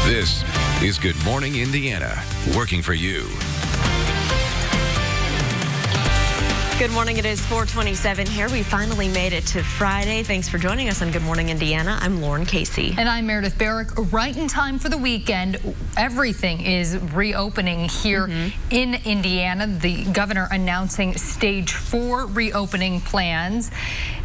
This is Good Morning Indiana, working for you. Good morning. It is 4:27 here. We finally made it to Friday. Thanks for joining us on Good Morning Indiana. I'm Lauren Casey. And I'm Meredith Barrick. Right in time for the weekend. Everything is reopening here in Indiana. The governor announcing stage 4 reopening plans.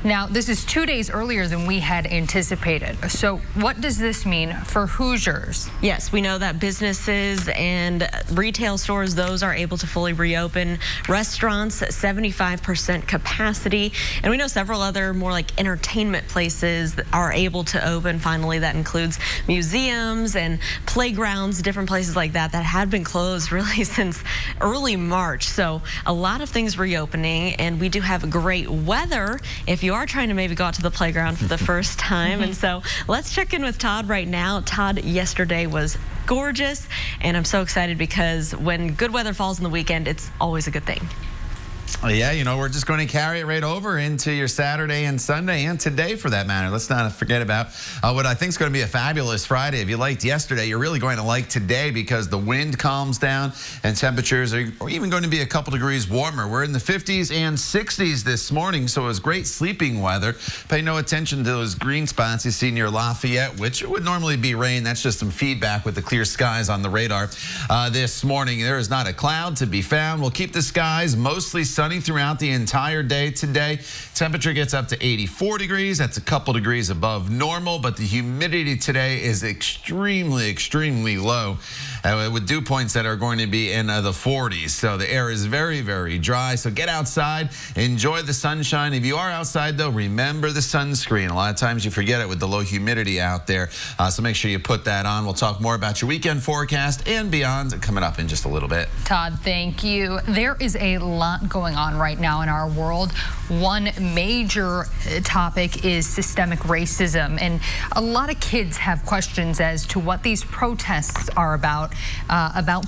Now, this is 2 days earlier than we had anticipated. So what does this mean for Hoosiers? Yes, we know that businesses and retail stores, those are able to fully reopen. Restaurants, 75% capacity. And we know several other more like entertainment places that are able to open finally. That includes museums and playgrounds, different places like that had been closed really since early March. So a lot of things reopening, and we do have great weather if you are trying to maybe go out to the playground for the first time. And so let's check in with Todd right now. Todd, yesterday was gorgeous, and I'm so excited because when good weather falls on the weekend, it's always a good thing. Yeah, you know, we're just going to carry it right over into your Saturday and Sunday and today for that matter. Let's not forget about what I think is going to be a fabulous Friday. If you liked yesterday, you're really going to like today because the wind calms down and temperatures are even going to be a couple degrees warmer. We're in the 50s and 60s this morning, so it was great sleeping weather. Pay no attention to those green spots you see near Lafayette, which would normally be rain. That's just some feedback with the clear skies on the radar this morning. There is not a cloud to be found. We'll keep the skies mostly sunny throughout the entire day today. Temperature gets up to 84 degrees. That's a couple degrees above normal, but the humidity today is extremely low with dew points that are going to be in the 40s. So the air is very dry. So get outside, enjoy the sunshine. If you are outside, though, remember the sunscreen. A lot of times you forget it with the low humidity out there. So make sure you put that on. We'll talk more about your weekend forecast and beyond coming up in just a little bit. Todd, thank you. There is a lot going on right now in our world. One major topic is systemic racism, and a lot of kids have questions as to what these protests are about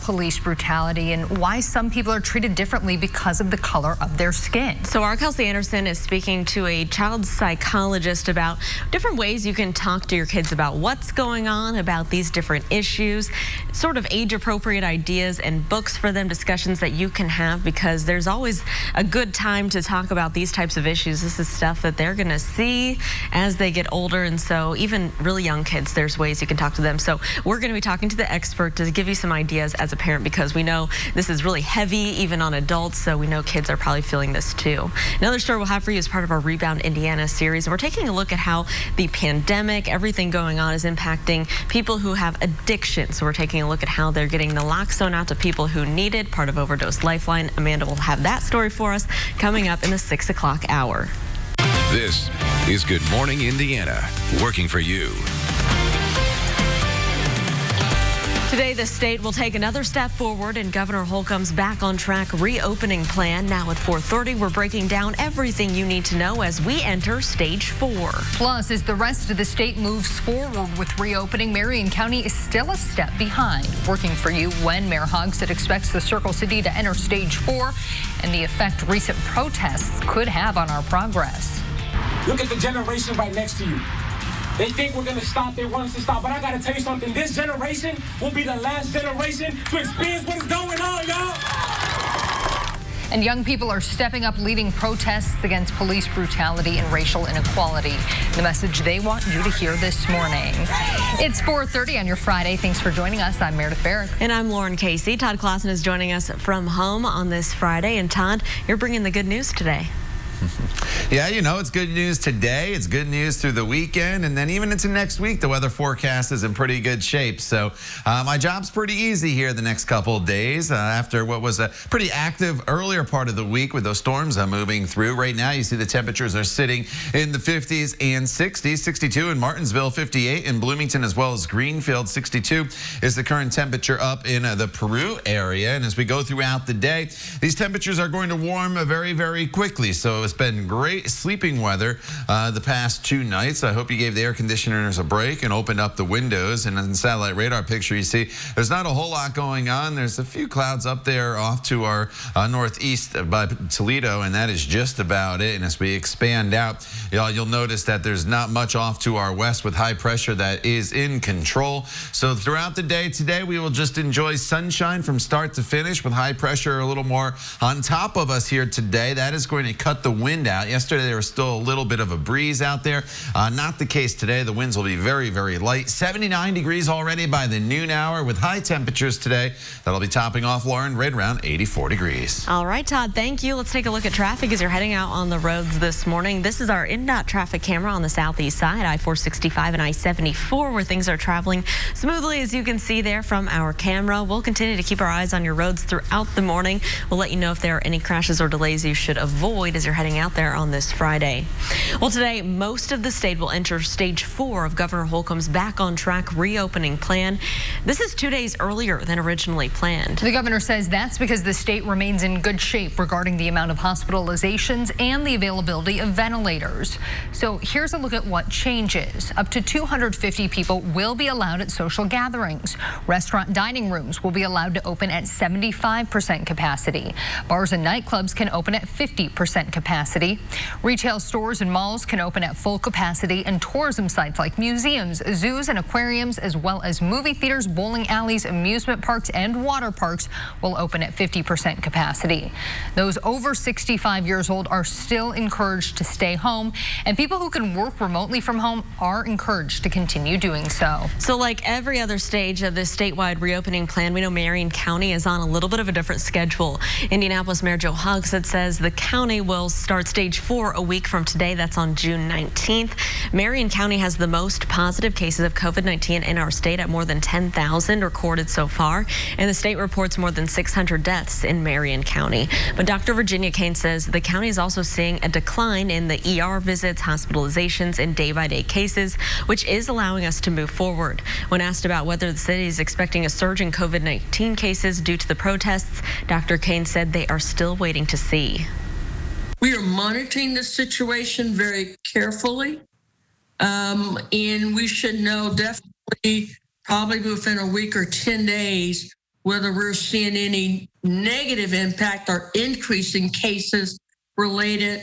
police brutality and why some people are treated differently because of the color of their skin. So our Kelsey Anderson is speaking to a child psychologist about different ways you can talk to your kids about what's going on, about these different issues, sort of age-appropriate ideas and books for them, discussions that you can have, because there's always a good time to talk about these types of issues. This is stuff that they're going to see as they get older, and so even really young kids, there's ways you can talk to them. So we're going to be talking to the expert to give you some ideas as a parent, because we know this is really heavy even on adults, so we know kids are probably feeling this too. Another story we'll have for you is part of our Rebound Indiana series, and we're taking a look at how the pandemic, everything going on, is impacting people who have addiction. So we're taking a look at how they're getting naloxone out to people who need it, part of Overdose Lifeline. Amanda will have that story for us coming up in the 6 o'clock hour. This is Good Morning Indiana, working for you. Today, the state will take another step forward in Governor Holcomb's back on track reopening plan. Now at 4:30, we're breaking down everything you need to know as we enter stage 4. Plus, as the rest of the state moves forward with reopening, Marion County is still a step behind. Working for you when Mayor Hogsett expects the Circle City to enter stage 4 and the effect recent protests could have on our progress. Look at the generation right next to you. They think we're going to stop. They want us to stop. But I got to tell you something. This generation will be the last generation to experience what is going on, y'all. And young people are stepping up, leading protests against police brutality and racial inequality. The message they want you to hear this morning. It's 4:30 on your Friday. Thanks for joining us. I'm Meredith Barrick. And I'm Lauren Casey. Todd Clausen is joining us from home on this Friday. And Todd, you're bringing the good news today. Yeah, you know, it's good news today. It's good news through the weekend. And then even into next week, the weather forecast is in pretty good shape. So my job's pretty easy here the next couple of days after what was a pretty active earlier part of the week with those storms moving through. Right now, you see the temperatures are sitting in the 50s and 60s. 62 in Martinsville, 58 in Bloomington, as well as Greenfield. 62 is the current temperature up in the Peru area. And as we go throughout the day, these temperatures are going to warm very quickly. So it's been great sleeping weather the past 2 nights. I hope you gave the air conditioners a break and opened up the windows. And in the satellite radar picture, you see there's not a whole lot going on. There's a few clouds up there off to our northeast by Toledo, and that is just about it. And as we expand out, you'll notice that there's not much off to our west with high pressure that is in control. So throughout the day today, we will just enjoy sunshine from start to finish with high pressure a little more on top of us here today. That is going to cut the wind out. Yesterday, there was still a little bit of a breeze out there. Not the case today. The winds will be very, very light. 79 degrees already by the noon hour with high temperatures today. That'll be topping off, Lauren, right around 84 degrees. All right, Todd, thank you. Let's take a look at traffic as you're heading out on the roads this morning. This is our INDOT traffic camera on the southeast side, I-465 and I-74, where things are traveling smoothly, as you can see there from our camera. We'll continue to keep our eyes on your roads throughout the morning. We'll let you know if there are any crashes or delays you should avoid as you're heading out there on this Friday. Well, today, most of the state will enter stage 4 of Governor Holcomb's back on track reopening plan. This is 2 days earlier than originally planned. The governor says that's because the state remains in good shape regarding the amount of hospitalizations and the availability of ventilators. So here's a look at what changes. Up to 250 people will be allowed at social gatherings. Restaurant dining rooms will be allowed to open at 75% capacity. Bars and nightclubs can open at 50% capacity. Retail stores and malls can open at full capacity, and tourism sites like museums, zoos, and aquariums, as well as movie theaters, bowling alleys, amusement parks, and water parks will open at 50% capacity. Those over 65 years old are still encouraged to stay home, and people who can work remotely from home are encouraged to continue doing so. So like every other stage of this statewide reopening plan, we know Marion County is on a little bit of a different schedule. Indianapolis Mayor Joe Hogsett says the county will start stage 4 a week from today. That's on June 19th. Marion County has the most positive cases of COVID-19 in our state at more than 10,000 recorded so far, and the state reports more than 600 deaths in Marion County. But Dr. Virginia Kane says the county is also seeing a decline in the ER visits, hospitalizations, and day-by-day cases, which is allowing us to move forward. When asked about whether the city is expecting a surge in COVID-19 cases due to the protests, Dr. Kane said they are still waiting to see. We are monitoring the situation very carefully, and we should know definitely probably within a week or 10 days whether we're seeing any negative impact or increase in cases related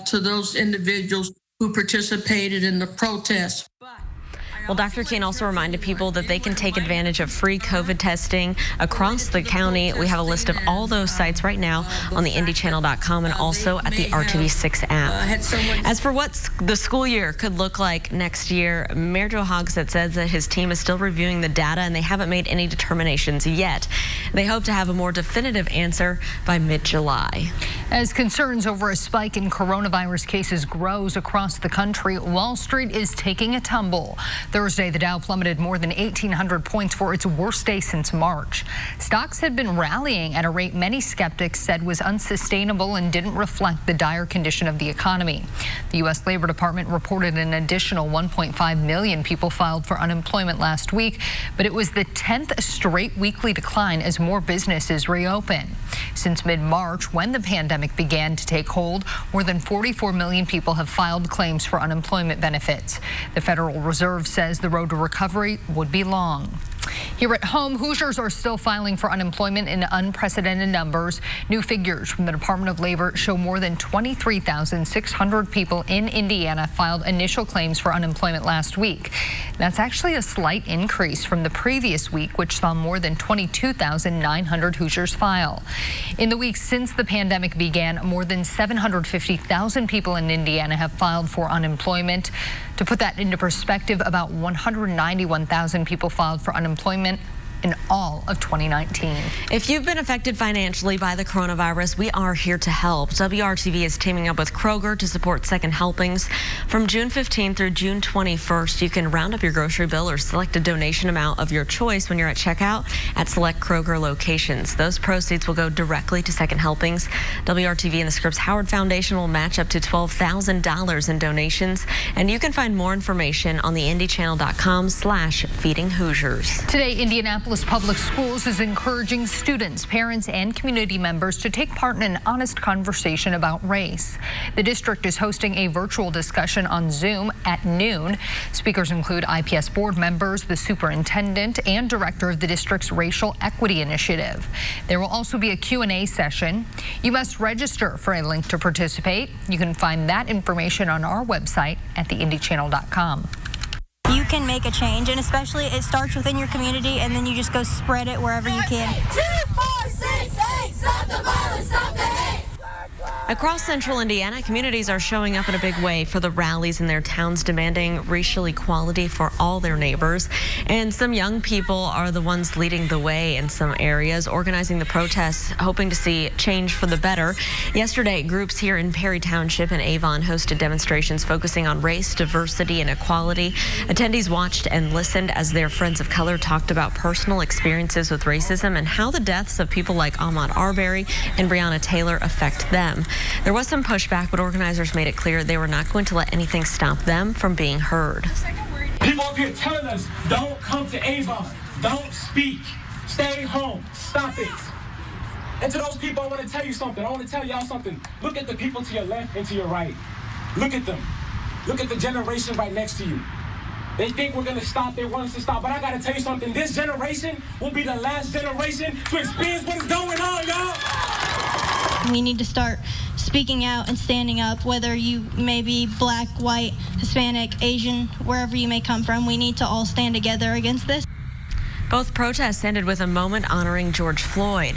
to those individuals who participated in the protests. Well, Dr. Kane also reminded people that they can take advantage of free COVID testing across the county. We have a list of all those sites right now on the IndyChannel.com and also at the RTV6 app. As for what the school year could look like next year, Mayor Joe Hogsett says that his team is still reviewing the data and they haven't made any determinations yet. They hope to have a more definitive answer by mid-July. As concerns over a spike in coronavirus cases grows across the country, Wall Street is taking a tumble. Thursday, the Dow plummeted more than 1,800 points for its worst day since March. Stocks had been rallying at a rate many skeptics said was unsustainable and didn't reflect the dire condition of the economy. The U.S. Labor Department reported an additional 1.5 million people filed for unemployment last week, but it was the 10th straight weekly decline as more businesses reopen. Since mid-March, when the pandemic began to take hold, more than 44 million people have filed claims for unemployment benefits. The Federal Reserve says the road to recovery would be long. Here at home, Hoosiers are still filing for unemployment in unprecedented numbers. New figures from the Department of Labor show more than 23,600 people in Indiana filed initial claims for unemployment last week. That's actually a slight increase from the previous week, which saw more than 22,900 Hoosiers file. In the weeks since the pandemic began, more than 750,000 people in Indiana have filed for unemployment. To put that into perspective, about 191,000 people filed for unemployment in all of 2019. If you've been affected financially by the coronavirus, we are here to help. WRTV is teaming up with Kroger to support second helpings. From June 15th through June 21st, you can round up your grocery bill or select a donation amount of your choice when you're at checkout at select Kroger locations. Those proceeds will go directly to second helpings. WRTV and the Scripps Howard Foundation will match up to $12,000 in donations. And you can find more information on the IndyChannel.com/feedinghoosiers. Today, Indianapolis Indianapolis Public Schools is encouraging students, parents, and community members to take part in an honest conversation about race. The district is hosting a virtual discussion on Zoom at noon. Speakers include IPS board members, the superintendent, and director of the district's Racial Equity Initiative. There will also be a Q&A session. You must register for a link to participate. You can find that information on our website at theindychannel.com. You can make a change, and especially it starts within your community, and then you just go spread it wherever you can. 2, 4, 6, 8, stop the violence, stop the hate. Across central Indiana, communities are showing up in a big way for the rallies in their towns demanding racial equality for all their neighbors. And some young people are the ones leading the way in some areas, organizing the protests, hoping to see change for the better. Yesterday, groups here in Perry Township and Avon hosted demonstrations focusing on race, diversity, and equality. Attendees watched and listened as their friends of color talked about personal experiences with racism and how the deaths of people like Ahmaud Arbery and Breonna Taylor affect them. There was some pushback, but organizers made it clear they were not going to let anything stop them from being heard. People up here telling us, don't come to Avon, don't speak, stay home, stop it. And to those people, I want to tell you something. I want to tell y'all something. Look at the people to your left and to your right. Look at them. Look at the generation right next to you. They think we're going to stop. They want us to stop. But I got to tell you something. This generation will be the last generation to experience what is going on, y'all. We need to start speaking out and standing up, whether you may be black, white, Hispanic, Asian, wherever you may come from. We need to all stand together against this. Both protests ended with a moment honoring George Floyd.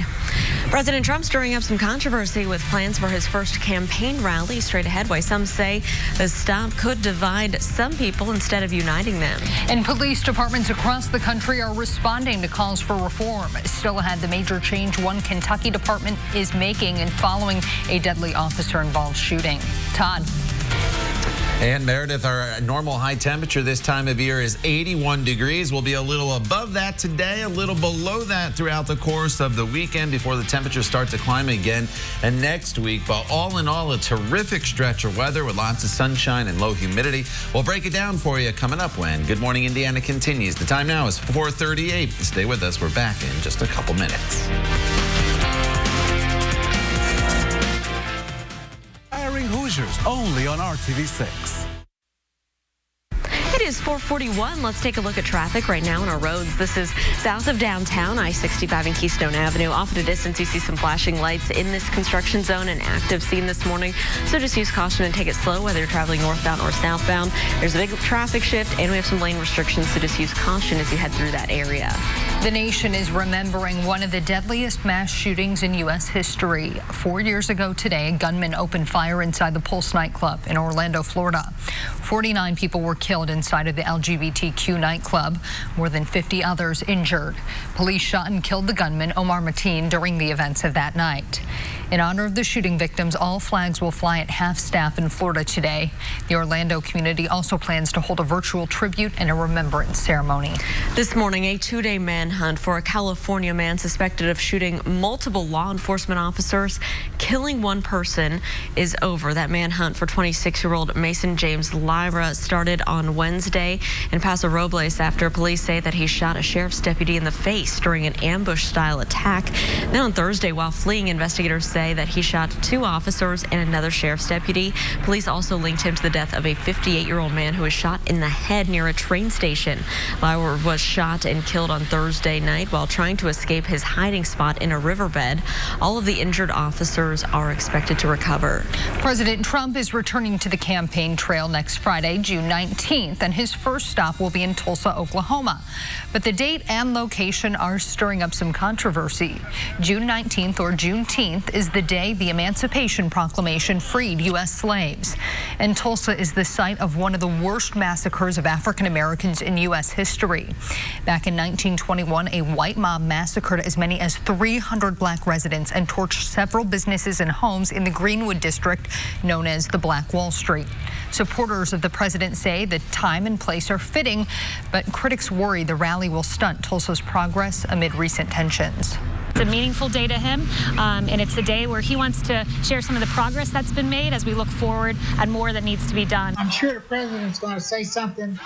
President Trump stirring up some controversy with plans for his first campaign rally straight ahead, while some say the stop could divide some people instead of uniting them. And police departments across the country are responding to calls for reform. Still ahead, the major change one Kentucky department is making in following a deadly officer-involved shooting. Todd. And Meredith, our normal high temperature this time of year is 81 degrees. We'll be a little above that today, a little below that throughout the course of the weekend before the temperatures start to climb again and next week. But all in all, a terrific stretch of weather with lots of sunshine and low humidity. We'll break it down for you coming up when Good Morning Indiana continues. The time now is 4:38. Stay with us. We're back in just a couple minutes. Hoosiers only on RTV6. It is 4:41. Let's take a look at traffic right now on our roads. This is south of downtown, I-65 and Keystone Avenue. Off at a distance, you see some flashing lights in this construction zone, an active scene this morning. So just use caution and take it slow, whether you're traveling northbound or southbound. There's a big traffic shift, and we have some lane restrictions, so just use caution as you head through that area. The nation is remembering one of the deadliest mass shootings in U.S. history. 4 years ago today, a gunman opened fire inside the Pulse nightclub in Orlando, Florida. 49 people were killed inside of the LGBTQ nightclub. More than 50 others injured. Police shot and killed the gunman, Omar Mateen, during the events of that night. In honor of the shooting victims, all flags will fly at half-staff in Florida today. The Orlando community also plans to hold a virtual tribute and a remembrance ceremony. This morning, a two-day manhunt for a California man suspected of shooting multiple law enforcement officers, killing one person, is over. That manhunt for 26-year-old Mason James Lyra started on Wednesday in Paso Robles after police say that he shot a sheriff's deputy in the face during an ambush-style attack. Then on Thursday, while fleeing, investigators say that he shot 2 officers and another sheriff's deputy. Police also linked him to the death of a 58-year-old man who was shot in the head near a train station. Lyra was shot and killed on Thursday night while trying to escape his hiding spot in a riverbed. All of the injured officers are expected to recover. President Trump is returning to the campaign trail next Friday, June 19th, and his first stop will be in Tulsa, Oklahoma. But the date and location are stirring up some controversy. June 19th, or Juneteenth, is the day the Emancipation Proclamation freed U.S. slaves. And Tulsa is the site of one of the worst massacres of African Americans in U.S. history. Back in 1921, a white mob massacred as many as 300 black residents and torched several businesses and homes in the Greenwood district known as the Black Wall Street. Supporters of the president say the time and place are fitting, but critics worry the rally will stunt Tulsa's progress amid recent tensions. It's a meaningful day to him, and it's a day where he wants to share some of the progress that's been made as we look forward at more that needs to be done. I'm sure the president's going to say something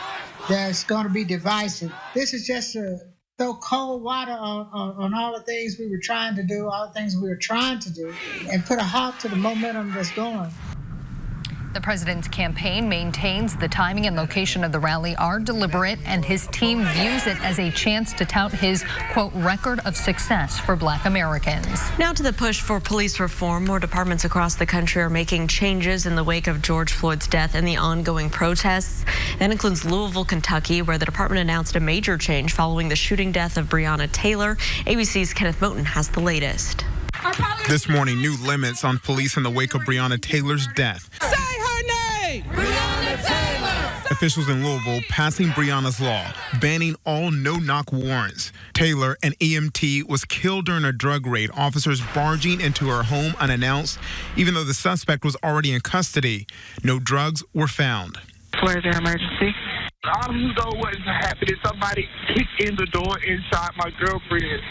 that's going to be divisive. This is just a throw cold water on all the things we were trying to do, and put a halt to the momentum that's going. The president's campaign maintains the timing and location of the rally are deliberate, and his team views it as a chance to tout his, quote, record of success for Black Americans. Now to the push for police reform. More departments across the country are making changes in the wake of George Floyd's death and the ongoing protests. That includes Louisville, Kentucky, where the department announced a major change following the shooting death of Breonna Taylor. ABC's Kenneth Moten has the latest. This morning, new limits on police in the wake of Breonna Taylor's death. Say her name! Breonna Taylor! Officials in Louisville passing Breonna's law, banning all no-knock warrants. Taylor, an EMT, was killed during a drug raid, officers barging into her home unannounced, even though the suspect was already in custody. No drugs were found. Where is your emergency? I don't know what's happening. Somebody kicked in the door inside my girlfriend.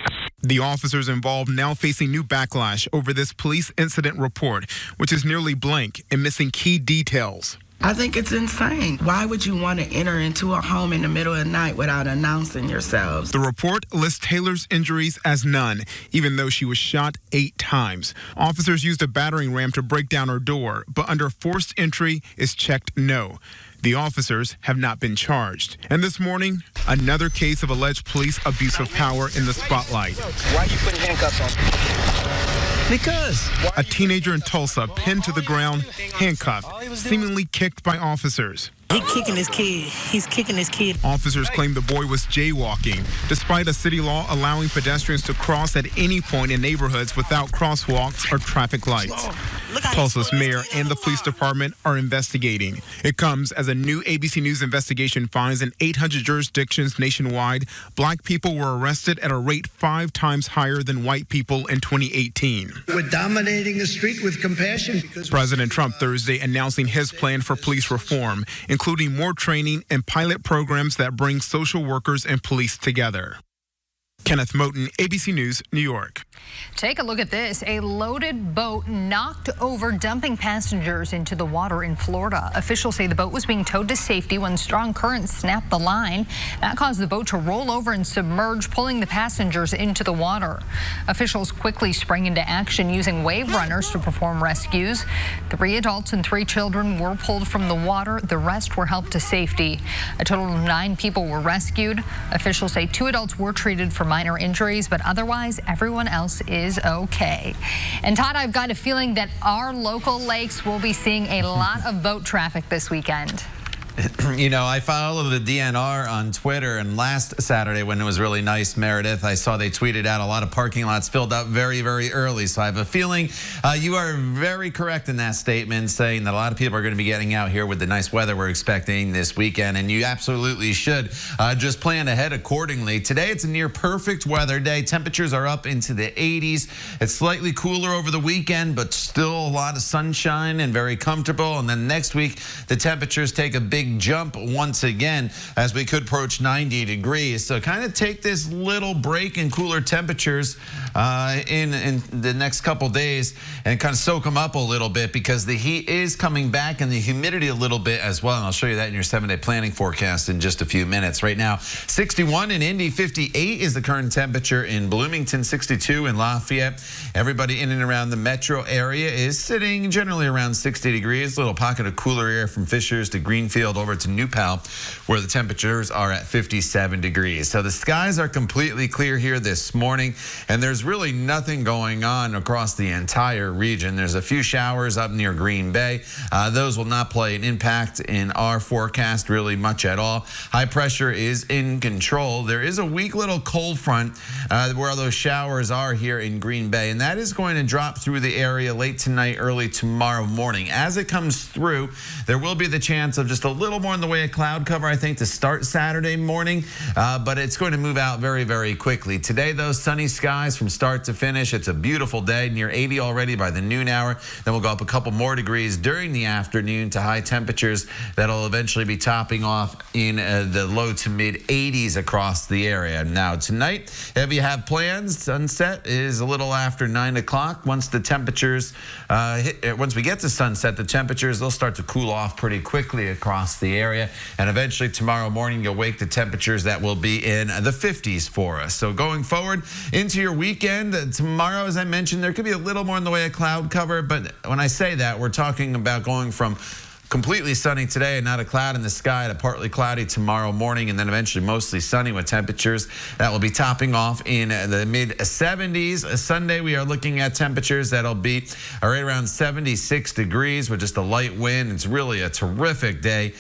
The officers involved now facing new backlash over this police incident report, which is nearly blank and missing key details. I think it's insane. Why would you want to enter into a home in the middle of the night without announcing yourselves? The report lists Taylor's injuries as none, even though she was shot 8 times. Officers used a battering ram to break down her door, but under forced entry is checked no. The officers have not been charged. And this morning, another case of alleged police abuse of power in the spotlight. Why are you putting handcuffs on? Because a teenager in Tulsa pinned to the ground, handcuffed, seemingly kicked by officers. He's kicking his kid. Officers claim the boy was jaywalking, despite a city law allowing pedestrians to cross at any point in neighborhoods without crosswalks or traffic lights. Tulsa's mayor and the police department are investigating. It comes as a new ABC News investigation finds in 800 jurisdictions nationwide, Black people were arrested at a rate 5 times higher than white people in 2018. We're dominating the street with compassion. President Trump Thursday announcing his plan for police reform, including more training and pilot programs that bring social workers and police together. Kenneth Moten, ABC News, New York. Take a look at this. A loaded boat knocked over, dumping passengers into the water in Florida. Officials say the boat was being towed to safety when strong currents snapped the line. That caused the boat to roll over and submerge, pulling the passengers into the water. Officials quickly sprang into action using wave runners to perform rescues. 3 adults and 3 children were pulled from the water. The rest were helped to safety. A total of 9 people were rescued. Officials say 2 adults were treated for minor injuries, but otherwise everyone else is okay. And Todd, I've got a feeling that our local lakes will be seeing a lot of boat traffic this weekend. You know, I follow the DNR on Twitter, and last Saturday when it was really nice, Meredith, I saw they tweeted out a lot of parking lots filled up very, very early. So I have a feeling you are very correct in that statement, saying that a lot of people are going to be getting out here with the nice weather we're expecting this weekend, and you absolutely should just plan ahead accordingly. Today, it's a near perfect weather day. Temperatures are up into the 80s. It's slightly cooler over the weekend, but still a lot of sunshine and very comfortable. And then next week, the temperatures take a big jump once again as we could approach 90 degrees. So kind of take this little break in cooler temperatures in the next couple days and kind of soak them up a little bit, because the heat is coming back and the humidity a little bit as well. And I'll show you that in your 7-day planning forecast in just a few minutes. Right now, 61 in Indy, 58 is the current temperature in Bloomington, 62 in Lafayette. Everybody in and around the metro area is sitting generally around 60 degrees. A little pocket of cooler air from Fishers to Greenfield over to New Pal, where the temperatures are at 57 degrees. So the skies are completely clear here this morning, and there's really nothing going on across the entire region. There's a few showers up near Green Bay. Those will not play an impact in our forecast really much at all. High pressure is in control. There is a weak little cold front where those showers are here in Green Bay, and that is going to drop through the area late tonight, early tomorrow morning. As it comes through, there will be the chance of just a little more in the way of cloud cover, I think, to start Saturday morning, but it's going to move out very, very quickly. Today, though, sunny skies from start to finish. It's a beautiful day, near 80 already by the noon hour. Then we'll go up a couple more degrees during the afternoon to high temperatures that'll eventually be topping off in the low to mid 80s across the area. Now, tonight, if you have plans, sunset is a little after 9 o'clock. Once the temperatures once we get to sunset, the temperatures, they'll start to cool off pretty quickly across across the area. And eventually tomorrow morning, you'll wake the temperatures that will be in the 50s for us. So going forward into your weekend, tomorrow, as I mentioned, there could be a little more in the way of cloud cover. But when I say that, we're talking about going from completely sunny today and not a cloud in the sky to partly cloudy tomorrow morning, and then eventually mostly sunny with temperatures that will be topping off in the mid-70s. Sunday, we are looking at temperatures that'll be right around 76 degrees with just a light wind. It's really a terrific day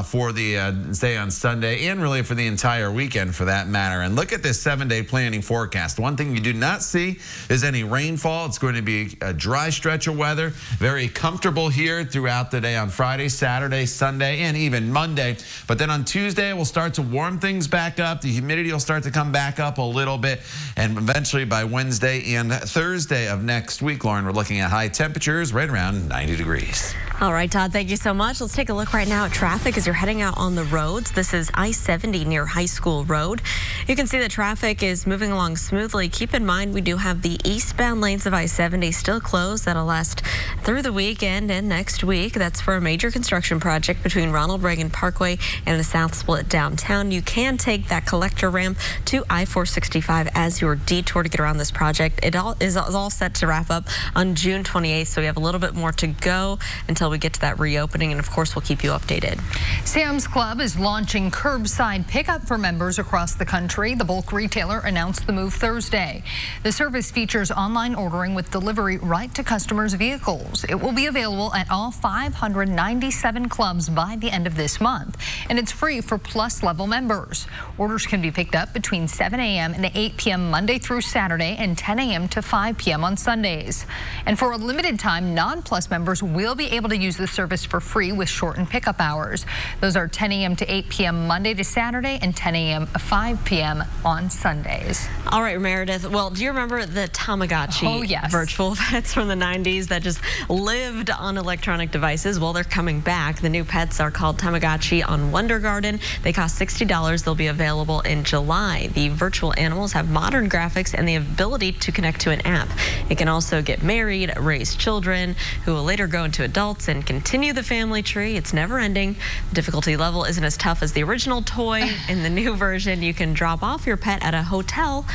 for the day on Sunday, and really for the entire weekend for that matter. And look at this 7-day planning forecast. One thing you do not see is any rainfall. It's going to be a dry stretch of weather, very comfortable here throughout the day on Friday, Saturday, Sunday, and even Monday. But then on Tuesday, we'll start to warm things back up. The humidity will start to come back up a little bit. And eventually by Wednesday and Thursday of next week, Lauren, we're looking at high temperatures right around 90 degrees. All right, Todd, thank you so much. Let's take a look right now at traffic as you're heading out on the roads. This is I-70 near High School Road. You can see the traffic is moving along smoothly. Keep in mind, we do have the eastbound lanes of I-70 still closed. That'll last through the weekend and next week. That's for a major construction project between Ronald Reagan Parkway and the South Split downtown. You can take that collector ramp to I-465 as your detour to get around this project. It is all set to wrap up on June 28th, so we have a little bit more to go until we get to that reopening, and of course we'll keep you updated. Sam's Club is launching curbside pickup for members across the country. The bulk retailer announced the move Thursday. The service features online ordering with delivery right to customers' vehicles. It will be available at all 597 clubs by the end of this month, and it's free for Plus level members. Orders can be picked up between 7 a.m. and 8 p.m. Monday through Saturday and 10 a.m. to 5 p.m. on Sundays. And for a limited time, non-Plus members will be able to use the service for free with shortened pickup hours. Those are 10 a.m. to 8 p.m. Monday to Saturday and 10 a.m. to 5 p.m. on Sundays. All right, Meredith. Well, do you remember the Tamagotchi virtual pets from the 90s that just lived on electronic devices? Well, they're coming back. The new pets are called Tamagotchi on Wonder Garden. They cost $60. They'll be available in July. The virtual animals have modern graphics and the ability to connect to an app. It can also get married, raise children, who will later grow into adults and continue the family tree. It's never ending. The difficulty level isn't as tough as the original toy. In the new version, you can drop off your pet at a hotel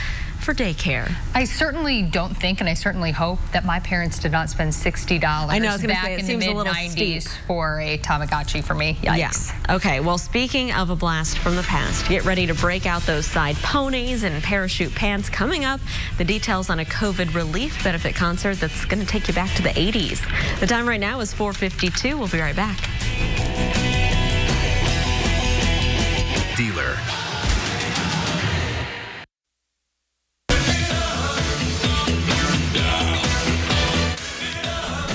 for daycare. I certainly don't think, and I certainly hope, that my parents did not spend $60 I know, I was gonna back say, it in the seems a little mid-90s steep for a Tamagotchi for me. Yikes. Yeah. Okay, well, speaking of a blast from the past, get ready to break out those side ponies and parachute pants. Coming up, the details on a COVID relief benefit concert that's going to take you back to the 80s. The time right now is 4:52. We'll be right back. Dealer.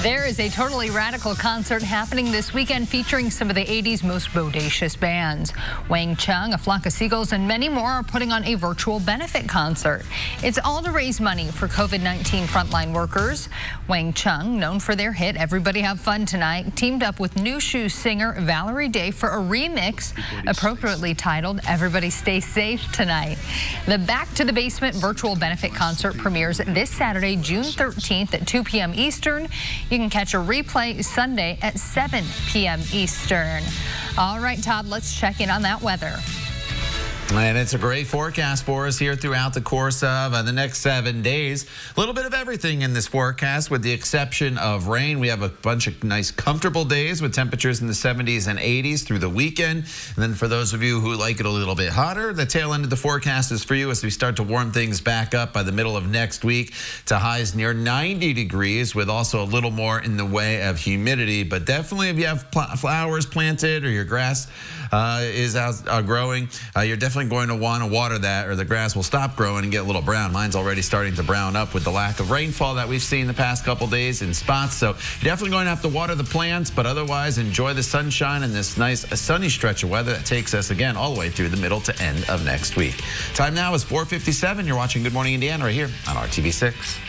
There is a totally radical concert happening this weekend featuring some of the 80s most bodacious bands. Wang Chung, A Flock of Seagulls, and many more are putting on a virtual benefit concert. It's all to raise money for COVID-19 frontline workers. Wang Chung, known for their hit Everybody Have Fun Tonight, teamed up with New Shoes singer Valerie Day for a remix appropriately titled Everybody Stay Safe Tonight. The Back to the Basement virtual benefit concert premieres this Saturday, June 13th at 2 p.m. Eastern. You can catch a replay Sunday at 7 p.m. Eastern. All right, Todd, let's check in on that weather. And it's a great forecast for us here throughout the course of the next 7 days. A little bit of everything in this forecast with the exception of rain. We have a bunch of nice comfortable days with temperatures in the 70s and 80s through the weekend. And then for those of you who like it a little bit hotter, the tail end of the forecast is for you as we start to warm things back up by the middle of next week to highs near 90 degrees with also a little more in the way of humidity. But definitely if you have flowers planted or your grass is out growing, you're definitely going to want to water that or the grass will stop growing and get a little brown. Mine's already starting to brown up with the lack of rainfall that we've seen the past couple days in spots. So you're definitely going to have to water the plants, but otherwise enjoy the sunshine and this nice sunny stretch of weather that takes us again all the way through the middle to end of next week. Time now is 4:57. You're watching Good Morning Indiana right here on RTV6.